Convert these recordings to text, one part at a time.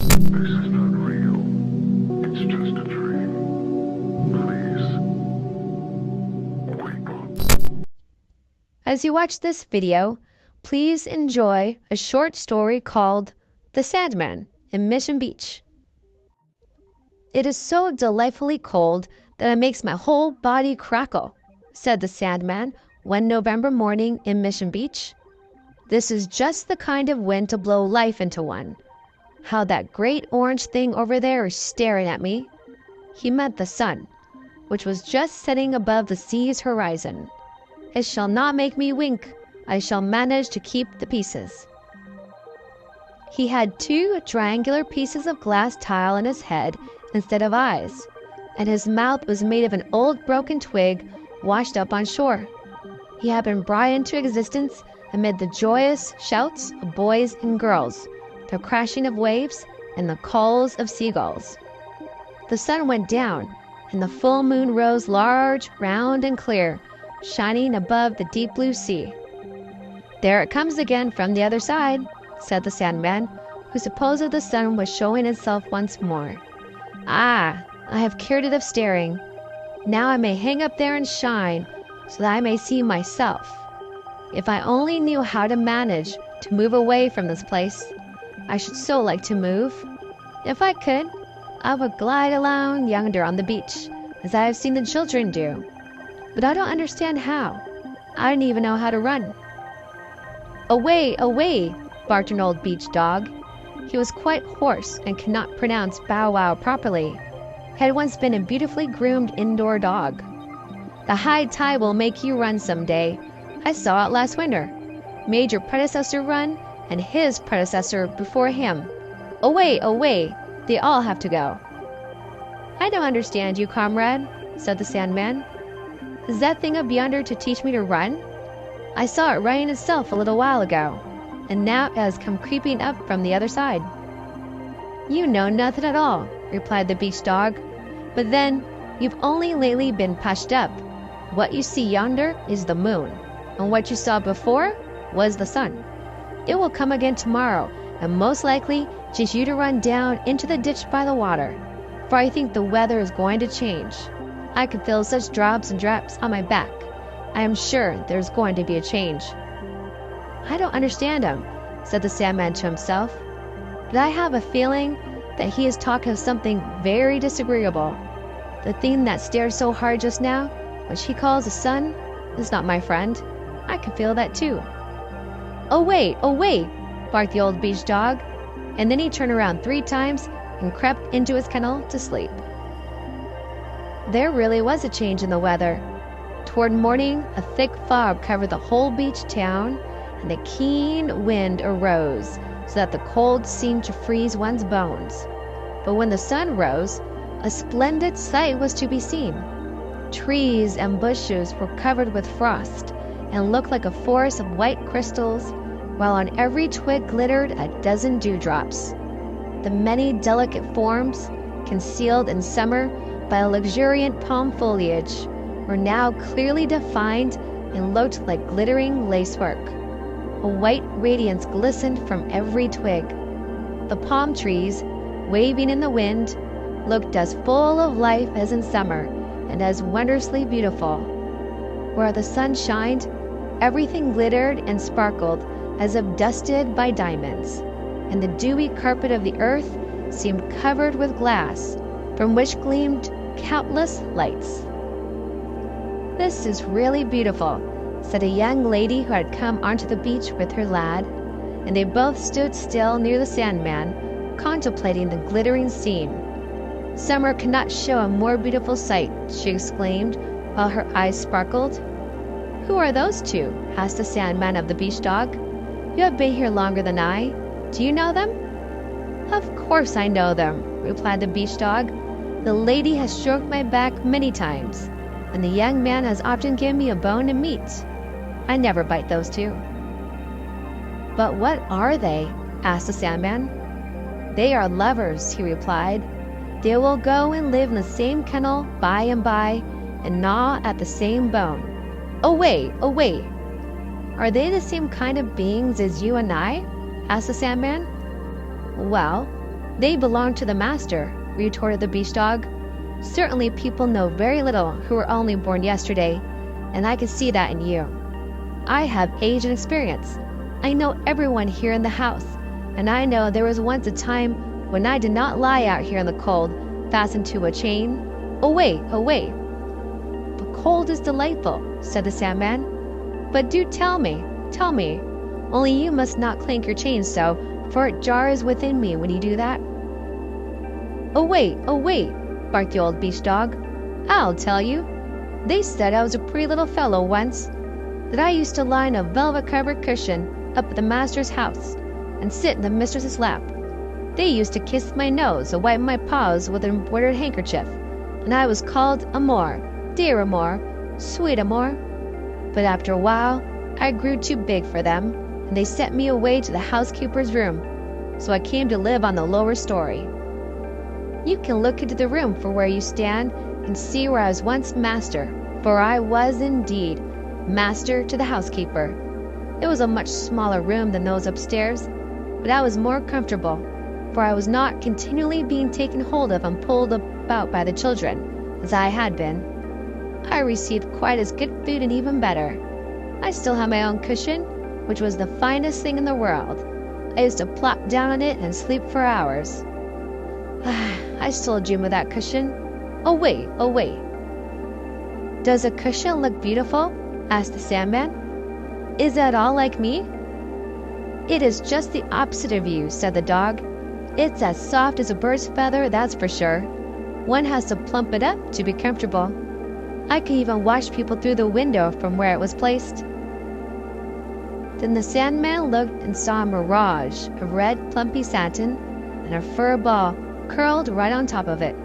This is not real. It's just a dream. Please, wake up. As you watch this video, please enjoy a short story called The Sandman in Mission Beach. "It is so delightfully cold that it makes my whole body crackle," said the Sandman one November morning in Mission Beach. "This is just the kind of wind to blow life into one. How that great orange thing over there is staring at me." He meant the sun, which was just setting above the sea's horizon. "It shall not make me wink. I shall manage to keep the pieces." He had 2 triangular pieces of glass tile in his head instead of eyes, and his mouth was made of an old broken twig washed up on shore. He had been brought into existence amid the joyous shouts of boys and girls, the crashing of waves, and the calls of seagulls. The sun went down, and the full moon rose large, round, and clear, shining above the deep blue sea. "There it comes again from the other side," said the Sandman, who supposed the sun was showing itself once more. "Ah, I have cured it of staring. Now I may hang up there and shine, so that I may see myself. If I only knew how to manage to move away from this place. I should so like to move. If I could, I would glide along yonder on the beach, as I have seen the children do. But I don't understand how. I don't even know how to run." "Away, away," barked an old beach dog. He was quite hoarse and could not pronounce bow wow properly. He had once been a beautifully groomed indoor dog. "The high tide will make you run some day. I saw it last winter. Made your predecessor run, and his predecessor before him. Away, away, they all have to go." "I don't understand you, comrade," said the Sandman. "Is that thing up yonder to teach me to run? I saw it running itself a little while ago, and now it has come creeping up from the other side." "You know nothing at all," replied the beach dog. "But then, you've only lately been pushed up. What you see yonder is the moon, and what you saw before was the sun. It will come again tomorrow, and most likely teach you to run down into the ditch by the water, for I think the weather is going to change. I can feel such drops and drops on my back. I am sure there's going to be a change." "I don't understand him," said the Sandman to himself, "but I have a feeling that he is talking of something very disagreeable. The thing that stares so hard just now, which he calls the sun, is not my friend. I can feel that too." "Away, away," barked the old beach dog, and then he turned around 3 times and crept into his kennel to sleep. There really was a change in the weather. Toward morning, a thick fog covered the whole beach town, and a keen wind arose, so that the cold seemed to freeze one's bones. But when the sun rose, a splendid sight was to be seen. Trees and bushes were covered with frost, and looked like a forest of white crystals, while on every twig glittered a dozen dewdrops. The many delicate forms, concealed in summer by luxuriant palm foliage, were now clearly defined and looked like glittering lacework. A white radiance glistened from every twig. The palm trees, waving in the wind, looked as full of life as in summer, and as wondrously beautiful. Where the sun shined, everything glittered and sparkled as if dusted by diamonds, and the dewy carpet of the earth seemed covered with glass, from which gleamed countless lights. "This is really beautiful," said a young lady who had come onto the beach with her lad, and they both stood still near the Sandman, contemplating the glittering scene. "Summer cannot show a more beautiful sight," she exclaimed, while her eyes sparkled. "Who are those 2?" asked the Sandman of the beach dog. "You have been here longer than I. Do you know them?" "Of course I know them," replied the beach dog. "The lady has stroked my back many times, and the young man has often given me a bone and meat. I never bite those 2. "But what are they?" asked the Sandman. "They are lovers," he replied. "They will go and live in the same kennel by and by, and gnaw at the same bone. Away, away!" "Are they the same kind of beings as you and I?" asked the Sandman. "Well, They belong to the master, retorted the beach dog. Certainly people know very little who were only born yesterday, and I can see that in you. I have age and experience. I know everyone here in the house, and I know there was once a time when I did not lie out here in the cold, fastened to a chain. Away, away. The cold is delightful, said the Sandman. But do tell me, only you must not clank your chain so, for it jars within me when you do that. Away, away, barked the old beach dog. I'll tell you. They said I was a pretty little fellow once, that I used to lie in a velvet-covered cushion up at the master's house and sit in the mistress's lap. They used to kiss my nose and wipe my paws with an embroidered handkerchief, and I was called Amour, dear Amour, sweet Amour. But after a while, I grew too big for them, and they sent me away to the housekeeper's room, so I came to live on the lower story. You can look into the room for where you stand and see where I was once master, for I was indeed master to the housekeeper. It was a much smaller room than those upstairs, but I was more comfortable, for I was not continually being taken hold of and pulled about by the children, as I had been. I received quite as good food and even better. I still had my own cushion, which was the finest thing in the world. I used to plop down on it and sleep for hours. I still dream of that cushion. Away, away. Does a cushion look beautiful? Asked the Sandman. Is it at all like me? It is just the opposite of you, said the dog. It's as soft as a bird's feather, that's for sure. One has to plump it up to be comfortable. I could even watch people through the window from where it was placed. Then the Sandman looked and saw a mirage of red plumpy satin and a fur ball curled right on top of it.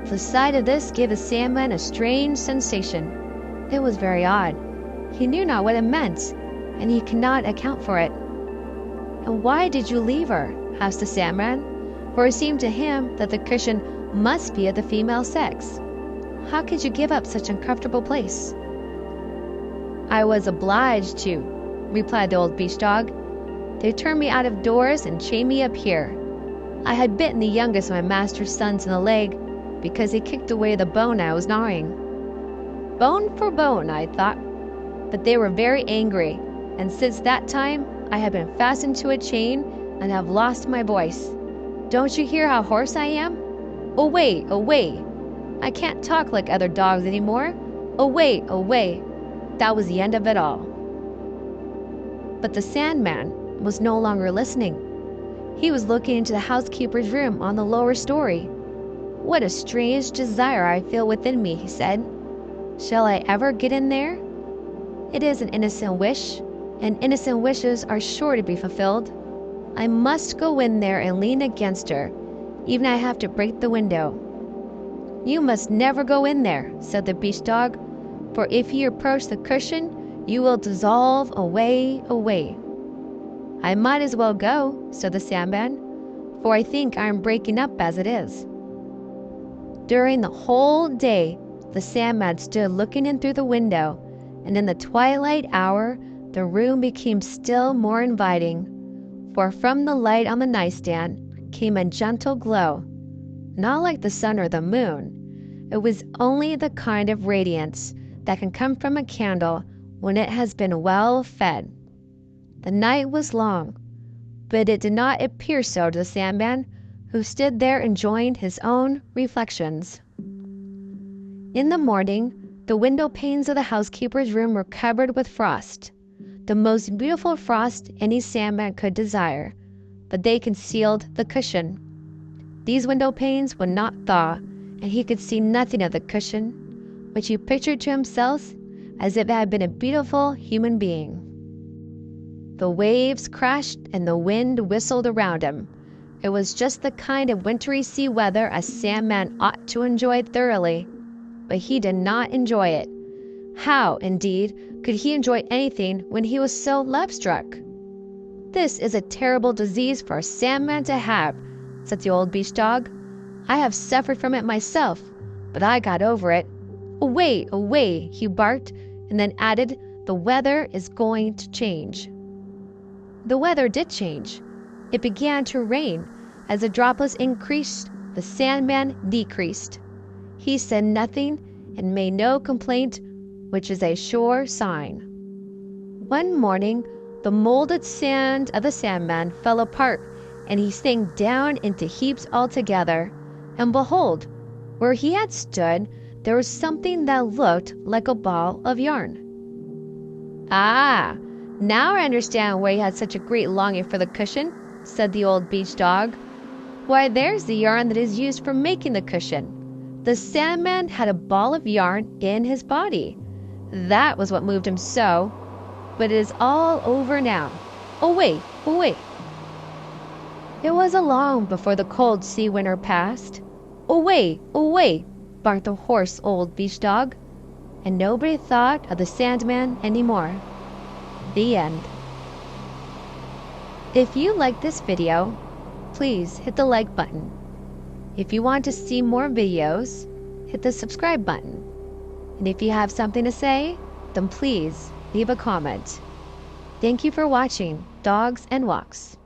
The sight of this gave the Sandman a strange sensation. It was very odd. He knew not what it meant, and he could not account for it. And why did you leave her? Asked the Sandman, for it seemed to him that the cushion must be of the female sex. How could you give up such an uncomfortable place? I was obliged to, replied the old beach dog. They turned me out of doors and chained me up here. I had bitten the youngest of my master's sons in the leg because he kicked away the bone I was gnawing. Bone for bone, I thought. But they were very angry, and since that time I have been fastened to a chain and have lost my voice. Don't you hear how hoarse I am? Away, away. I can't talk like other dogs anymore. Away, away. That was the end of it all. But the Sandman was no longer listening. He was looking into the housekeeper's room on the lower story. What a strange desire I feel within me, he said. Shall I ever get in there? It is an innocent wish, and innocent wishes are sure to be fulfilled. I must go in there and lean against her, even if I have to break the window. You must never go in there, said the beach dog, for if you approach the cushion, you will dissolve away, away. I might as well go, said the Sandman, for I think I am breaking up as it is. During the whole day, the Sandman stood looking in through the window, and in the twilight hour, the room became still more inviting, for from the light on the nightstand came a gentle glow, not like the sun or the moon. It was only the kind of radiance that can come from a candle when it has been well fed. The night was long, but it did not appear so to the Sandman, who stood there enjoying his own reflections. In the morning, the window panes of the housekeeper's room were covered with frost, the most beautiful frost any Sandman could desire, but they concealed the cushion. These window panes would not thaw, and he could see nothing of the cushion, which he pictured to himself as if it had been a beautiful human being. The waves crashed and the wind whistled around him. It was just the kind of wintry sea weather a Sandman ought to enjoy thoroughly, but he did not enjoy it. How, indeed, could he enjoy anything when he was so love-struck? This is a terrible disease for a Sandman to have, said the old beach dog. I have suffered from it myself, but I got over it. Away, away, he barked, and then added, the weather is going to change. The weather did change. It began to rain, As the droplets increased, the Sandman decreased. He said nothing and made no complaint, which is a sure sign. One morning, the molded sand of the Sandman fell apart, and he sank down into heaps altogether. And behold, where he had stood, there was something that looked like a ball of yarn. "Ah, now I understand why he had such a great longing for the cushion," said the old beach dog. "Why, there's the yarn that is used for making the cushion. The Sandman had a ball of yarn in his body. That was what moved him so. But it is all over now. Away, away." It was long before the cold sea winter passed. "Away, away," barked the hoarse old beach dog. And nobody thought of the Sandman anymore. The end. If you like this video, please hit the like button. If you want to see more videos, hit the subscribe button. And if you have something to say, then please leave a comment. Thank you for watching Dogs and Walks.